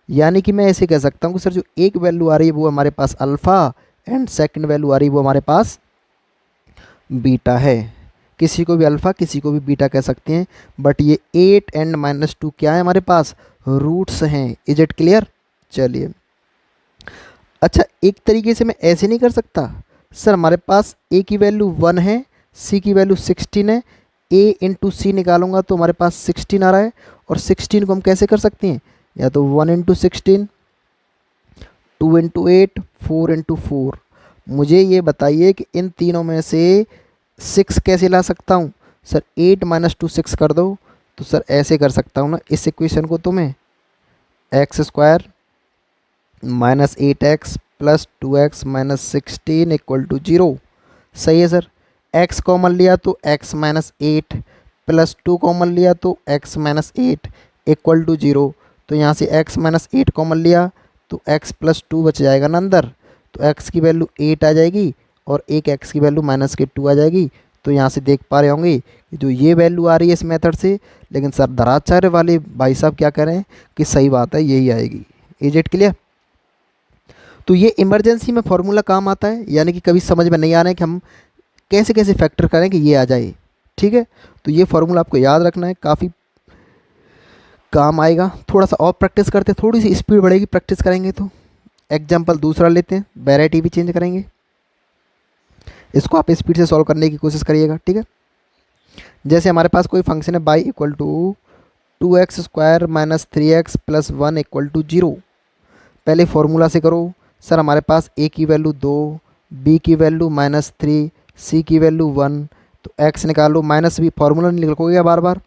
यानी कि मैं ऐसे कह सकता हूँ कि सर जो एक वैल्यू आ रही है वो हमारे पास अल्फ़ा, एंड सेकंड वैल्यू आ रही है वो हमारे पास बीटा है। किसी को भी अल्फ़ा किसी को भी बीटा कह सकते हैं, बट ये 8 एंड -2 क्या है हमारे पास रूट्स हैं। Is it clear. चलिए अच्छा, एक तरीके से मैं ऐसे नहीं कर सकता सर, हमारे पास ए की वैल्यू 1 है, सी की वैल्यू 16 है, ए इंटू सी निकालूंगा तो हमारे पास 16 आ रहा है, और 16 को हम कैसे कर सकते हैं, या तो 1 इंटू 16, 2 इंटू 8, 4 इंटू 4। मुझे ये बताइए कि इन तीनों में से 6 कैसे ला सकता हूँ। सर 8 - 2 6 कर दो, तो सर ऐसे कर सकता हूँ ना इस इक्वेशन को, तो मैं x square -8x plus 2x minus 16 equal to 0। सही है सर। x कॉमन लिया तो x -8 प्लस 2 कॉमन लिया तो x -8 इक्वल टू 0। तो यहाँ से x -8 कॉमन लिया तो x प्लस 2 बच जाएगा ना अंदर, तो x की वैल्यू 8 आ जाएगी, और एक x की वैल्यू -2 आ जाएगी, तो यहाँ से देख पा रहे होंगे कि जो ये वैल्यू आ रही है इस मेथड से, लेकिन सर धराचार्य वाले भाई साहब क्या कह रहे हैं कि सही बात है यही आएगी। Is it clear? तो ये इमरजेंसी में फॉर्मूला काम आता है, यानी कि कभी समझ में नहीं आ रहा है कि हम कैसे कैसे फैक्टर करें कि ये आ जाए। ठीक है, तो ये फॉर्मूला आपको याद रखना है, काफ़ी काम आएगा। थोड़ा सा और प्रैक्टिस करते, थोड़ी सी स्पीड बढ़ेगी प्रैक्टिस करेंगे तो। एग्जाम्पल दूसरा लेते हैं, वेराइटी भी चेंज करेंगे, इसको आप स्पीड से सॉल्व करने की कोशिश करिएगा। ठीक है, जैसे हमारे पास कोई फंक्शन है y equal to 2x² minus 3x plus 1 equal to 0। पहले फॉर्मूला से करो। सर हमारे पास a की वैल्यू 2, b की वैल्यू -3, c की वैल्यू 1, तो x निकालो। माइनस b फॉर्मूला नहीं लिखोगे बार बार,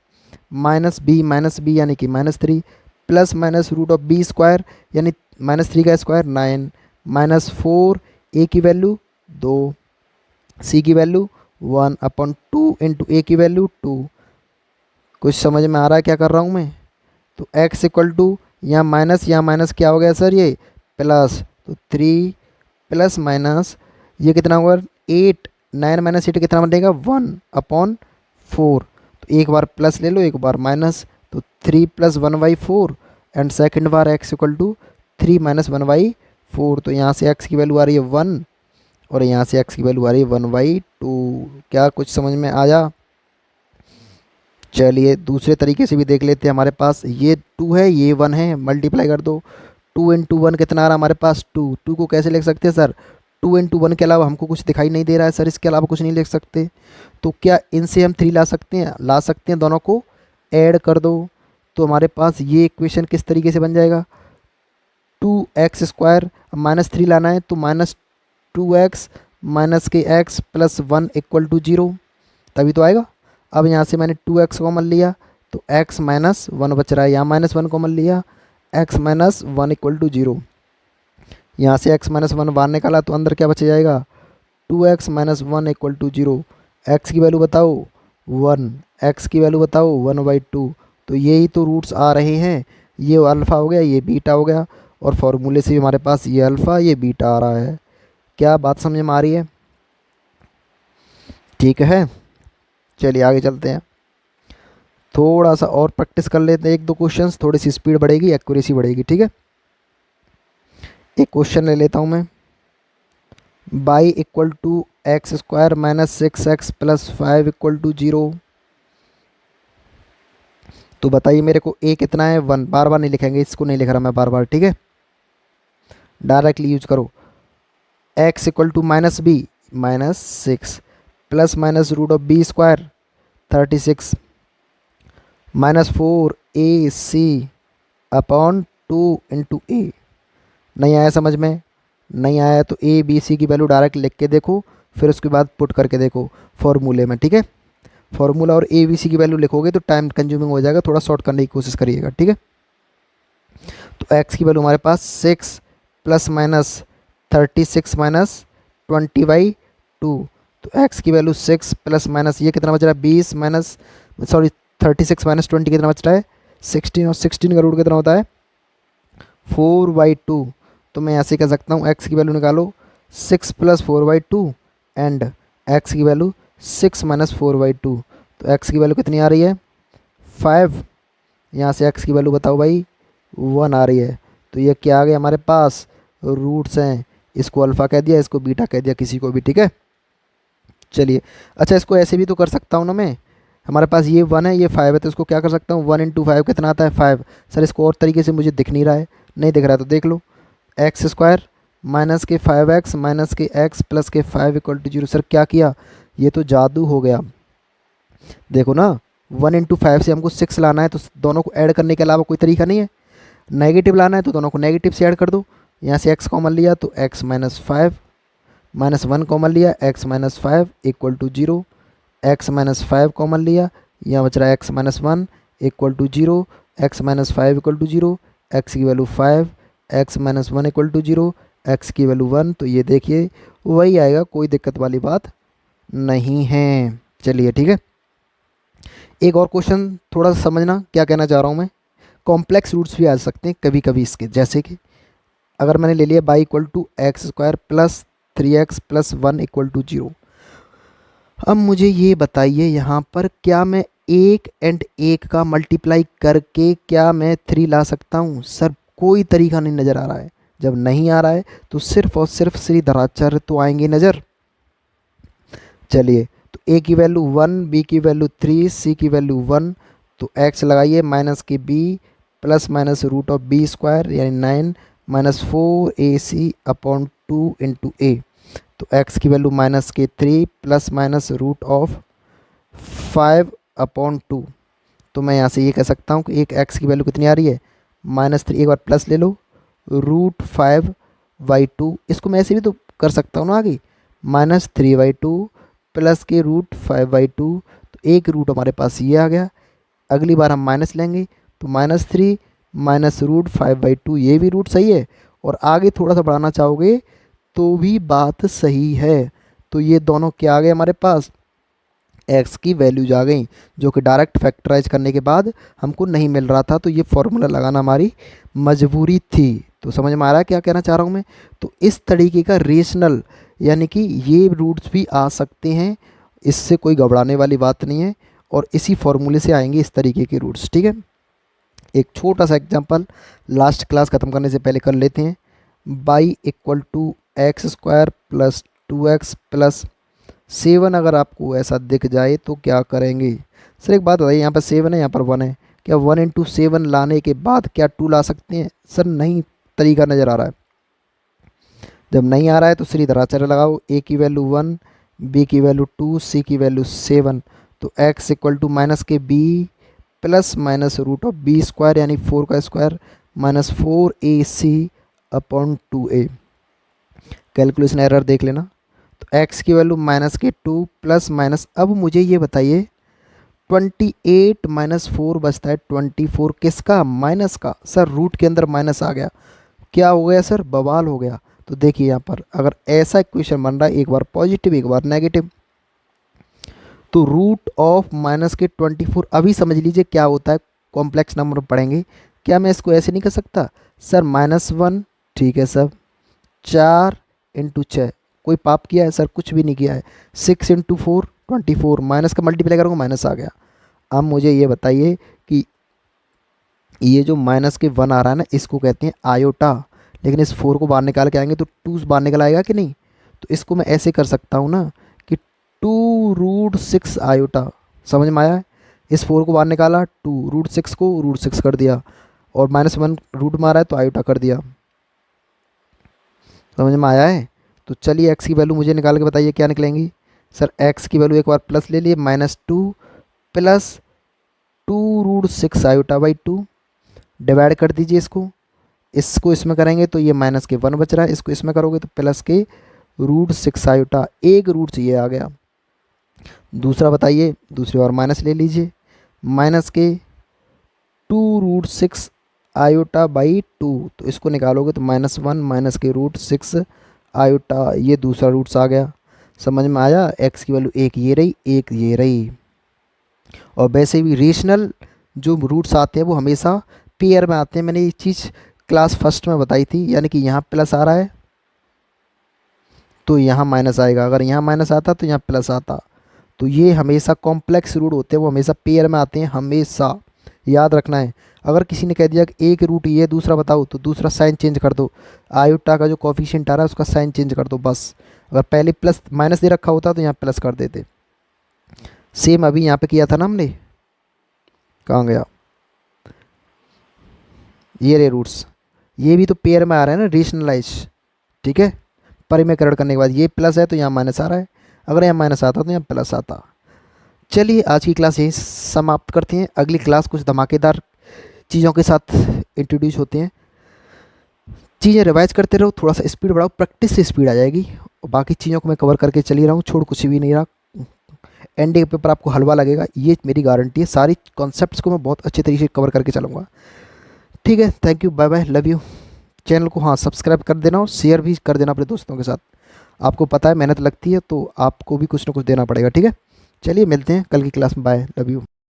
माइनस बी यानी कि -3 plus minus root of b square यानी -3 का स्क्वायर 9 -4, a की वैल्यू 2, c की वैल्यू 1/2 इंटू a की वैल्यू 2। कुछ समझ में आ रहा है क्या कर रहा हूँ मैं? तो x इक्वल टू यहाँ माइनस क्या हो गया सर, ये प्लस, तो 3 प्लस माइनस ये कितना होगा 8, 9 माइनस 8 कितना बनेगा 1/4। तो एक बार प्लस ले लो, एक बार माइनस, तो 3 प्लस 1/4 एंड सेकेंड बार x इक्वल टू 3 माइनस 1/4। तो यहाँ से x की वैल्यू आ रही है 1 और यहाँ से x की वैल्यू आ रही है 1/2। क्या कुछ समझ में आया? चलिए दूसरे तरीके से भी देख लेते हैं। हमारे पास ये 2 है, ये 1 है, मल्टीप्लाई कर दो। 2 इंटू 1 कितना आ रहा है हमारे पास 2। 2 को कैसे लिख सकते हैं सर? 2 इंटू 1 के अलावा हमको कुछ दिखाई नहीं दे रहा है सर, इसके अलावा कुछ नहीं लिख सकते। तो क्या इनसे हम 3 ला सकते हैं? ला सकते हैं, दोनों को ऐड कर दो। तो हमारे पास ये इक्वेशन किस तरीके से बन जाएगा, 2x² -3 लाना है तो -2x माइनस के x प्लस 1 इक्वल टू 0, तभी तो आएगा। अब यहाँ से मैंने 2x कॉमन लिया तो x माइनस 1 बच रहा है, यहाँ -1 कॉमन लिया, x माइनस 1 इक्वल टू 0। यहाँ से x माइनस 1 बाहर निकाला तो अंदर क्या बच जाएगा 2x minus 1 equal to 0। x की वैल्यू बताओ 1, x की वैल्यू बताओ 1/2। तो यही तो रूट्स आ रहे हैं, ये अल्फ़ा हो गया, ये बीटा हो गया, और फॉर्मूले से भी हमारे पास ये अल्फ़ा ये बीटा आ रहा है। क्या बात समझ में आ रही है? ठीक है, चलिए आगे चलते हैं। थोड़ा सा और प्रैक्टिस कर लेते हैं, 1-2 क्वेश्चंस, थोड़ी सी स्पीड बढ़ेगी, एक्यूरेसी बढ़ेगी। ठीक है, एक क्वेश्चन ले लेता हूँ मैं। y equal to x² minus 6x plus 5 equal to 0। तो बताइए मेरे को a कितना है 1, बार बार नहीं लिखेंगे, इसको नहीं लिख रहा मैं बार बार। ठीक है, डायरेक्टली यूज करो। x equal to -b -6 plus minus root of b square 36 -4ac upon 2 into a। नहीं आया समझ में? नहीं आया तो a b c की वैल्यू डायरेक्ट लिख के देखो, फिर उसके बाद पुट करके देखो फॉर्मूले में। ठीक है, फॉर्मूला और a b c की वैल्यू लिखोगे तो टाइम कंज्यूमिंग हो जाएगा, थोड़ा शॉर्ट करने की कोशिश करिएगा। ठीक है, तो x की वैल्यू हमारे पास 6 प्लस माइनस 36 माइनस 20/2। तो x की वैल्यू 6 प्लस माइनस ये कितना बच रहा है 20 माइनस 36 माइनस 20 कितना बच रहा है 16, और 16 का रूट कितना होता है 4/2। तो मैं ऐसे कह सकता हूँ x की वैल्यू निकालो 6 प्लस 4/2 एंड x की वैल्यू 6 माइनस 4/2। तो x की वैल्यू कितनी आ रही है 5। यहाँ से x की वैल्यू बताओ भाई 1 आ रही है। तो ये क्या आ गया हमारे पास, रूट्स हैं, इसको अल्फ़ा कह दिया, इसको बीटा कह दिया, किसी को भी। ठीक है, चलिए अच्छा इसको ऐसे भी तो कर सकता हूँ ना मैं। हमारे पास ये 1 है, ये 5 है, तो इसको क्या कर सकता हूँ 1 इंटू 5 कितना आता है 5। सर इसको और तरीके से मुझे दिख नहीं रहा है, नहीं दिख रहा है तो देख लो, x² माइनस के 5x माइनस के x प्लस के 5 इक्वल टू 0। सर क्या किया, ये तो जादू हो गया। देखो ना 1 इंटू 5 से हमको 6 लाना है, तो दोनों को ऐड करने के अलावा कोई तरीका नहीं है। नेगेटिव लाना है तो दोनों को नेगेटिव से ऐड कर दो। यहाँ से x कॉमन लिया तो x माइनस 5 माइनस 1 कॉमन लिया x minus 5 equal to 0। x minus 5 common लिया, यहाँ बच रहा है x minus 1 equal to 0। x minus 5 equal to 0, x की value 5, x minus 1 equal to 0, x की वैल्यू 1। तो ये देखिए वही आएगा, कोई दिक्कत वाली बात नहीं है। चलिए ठीक है, एक और क्वेश्चन थोड़ा सा समझना क्या कहना चाह रहा हूँ मैं। कॉम्प्लेक्स रूट्स भी आ सकते हैं कभी कभी इसके, जैसे कि अगर मैंने ले लिया y equal to x² plus 3x plus 1 equal to 0। अब मुझे ये बताइए यहाँ पर क्या मैं 1 का मल्टीप्लाई करके क्या मैं 3 ला सकता हूँ? सर कोई तरीका नहीं नज़र आ रहा है। जब नहीं आ रहा है तो सिर्फ और सिर्फ श्रीधराचार्य तो आएंगे नज़र। चलिए, तो ए की वैल्यू 1, बी की वैल्यू 3, सी की वैल्यू 1, तो एक्स लगाइए माइनस के b plus minus root of b square यानी 9 माइनस 4ac अपॉन 2 इंटू ए। तो एक्स की वैल्यू माइनस के 3 plus minus root of 5 upon 2। तो मैं यहाँ से ये कह सकता हूँ कि एक एक्स की वैल्यू कितनी आ रही है, -3। एक बार प्लस ले लो, √5/2। इसको मैं ऐसे भी तो कर सकता हूँ ना आगे, -3/2 प्लस के √5/2। तो एक रूट हमारे पास ये आ गया। अगली बार हम माइनस लेंगे तो -3 माइनस √5/2, ये भी रूट सही है। और आगे थोड़ा सा बढ़ाना चाहोगे तो भी बात सही है। तो ये दोनों क्या आ गए हमारे पास, एक्स की वैल्यूज आ गई, जो कि डायरेक्ट फैक्टराइज करने के बाद हमको नहीं मिल रहा था। तो ये फॉर्मूला लगाना हमारी मजबूरी थी। तो समझ में आ रहा है क्या कहना चाह रहा हूँ मैं? तो इस तरीके का रेशनल यानी कि ये रूट्स भी आ सकते हैं, इससे कोई घबराने वाली बात नहीं है। और इसी फॉर्मूले से आएंगे इस तरीके के रूट्स। ठीक है, एक छोटा सा एग्जांपल लास्ट क्लास ख़त्म करने से पहले कर लेते हैं। y = x² + 2x + 7 अगर आपको ऐसा दिख जाए तो क्या करेंगे? सर एक बात बताइए, यहाँ पर 7 है, यहाँ पर 1 है, क्या 1 × 7 लाने के बाद क्या 2 ला सकते हैं? सर नहीं, तरीका नज़र आ रहा है। जब नहीं आ रहा है तो श्रीधराचार्य लगाओ। ए की वैल्यू 1, बी की वैल्यू 2, सी की वैल्यू 7। तो x = माइनस के b plus minus root of b square यानी 4 का square minus 4ac upon 2a। Calculation error देख लेना। तो x की वैल्यू -2 प्लस माइनस, अब मुझे ये बताइए 28 - 4 बचता है 24, किसका? माइनस का। सर रूट के अंदर माइनस आ गया, क्या हो गया सर? बवाल हो गया। तो देखिए यहाँ पर अगर ऐसा इक्वेशन बन रहा है, एक बार पॉजिटिव एक बार नेगेटिव, तो √24 अभी समझ लीजिए क्या होता है, कॉम्प्लेक्स नंबर पढ़ेंगे। क्या मैं इसको ऐसे नहीं कर सकता? सर -1, ठीक है सर, 4 × 6, कोई पाप किया है? सर कुछ भी नहीं किया है। 6 × 4 24, माइनस का मल्टीप्लाई करूँगा माइनस आ गया। अब मुझे ये बताइए कि ये जो माइनस के 1 आ रहा है ना, इसको कहते हैं आयोटा। लेकिन इस 4 को बाहर निकाल के आएंगे तो 2 बाहर निकल आएगा कि नहीं? तो इसको मैं ऐसे कर सकता हूँ ना कि 2√6 आयोटा। समझ में आया है? इस 4 को बाहर निकाला, 2√6 को √6 कर दिया, और -1 रूट में आ रहा है तो आयोटा कर दिया। समझ में आया है? तो चलिए एक्स की वैल्यू मुझे निकाल के बताइए क्या निकलेंगी। सर एक्स की वैल्यू एक बार प्लस ले लिए, -2 प्लस 2√6 आयोटा/2, डिवाइड कर दीजिए इसको इसमें करेंगे तो ये माइनस के 1 बच रहा है, इसको इसमें करोगे तो प्लस के √6 आयोटा, एक रूट ये आ गया। दूसरा बताइए, दूसरी और माइनस ले लीजिए, माइनस के 2√6 आयोटा/2, तो इसको निकालोगे तो -1 माइनस के √6 आयोटा, ये दूसरा रूट्स आ गया। समझ में आया? एक्स की वैल्यू एक ये रही, एक ये रही। और वैसे भी रेशनल जो रूट्स आते हैं वो हमेशा पेयर में आते हैं। मैंने ये चीज़ क्लास फर्स्ट में बताई थी, यानी कि यहाँ प्लस आ रहा है तो यहाँ माइनस आएगा, अगर यहाँ माइनस आता तो यहाँ प्लस आता। तो ये हमेशा कॉम्प्लेक्स रूट होते हैं, वो हमेशा पेयर में आते हैं, हमेशा याद रखना है। अगर किसी ने कह दिया कि एक रूट ये दूसरा बताओ तो दूसरा साइन चेंज कर दो, आयोटा का जो कोफिशिएंट आ रहा है उसका साइन चेंज कर दो बस। अगर पहले प्लस माइनस दे रखा होता तो यहाँ प्लस कर देते। सेम अभी यहाँ पे किया था ना हमने, कहाँ गया ये रे रूट्स, ये भी तो पेयर में आ रहा है ना, रेशनलाइज। ठीक है, परिमेयकरण करने के बाद ये प्लस है तो यहाँ माइनस आ रहा है, अगर यहाँ माइनस आता तो यहाँ प्लस आता। चलिए आज की क्लास यहीं समाप्त करते हैं। अगली क्लास कुछ धमाकेदार चीज़ों के साथ इंट्रोड्यूस होते हैं। चीज़ें रिवाइज करते रहो, थोड़ा सा स्पीड बढ़ाओ, प्रैक्टिस से स्पीड आ जाएगी। और बाकी चीज़ों को मैं कवर करके चली रहा हूँ, छोड़ कुछ भी नहीं रहा। एंड के पेपर आपको हलवा लगेगा, ये मेरी गारंटी है। सारी कॉन्सेप्ट्स को मैं बहुत अच्छे तरीके से कवर करके चलूँगा। ठीक है, thank you, bye bye, love you. Channel को हाँ सब्सक्राइब कर देना और शेयर भी कर देना अपने दोस्तों के साथ। आपको पता है मेहनत लगती है तो आपको भी कुछ ना कुछ देना पड़ेगा। ठीक है, चलिए मिलते हैं कल की क्लास में, बाय, लव यू।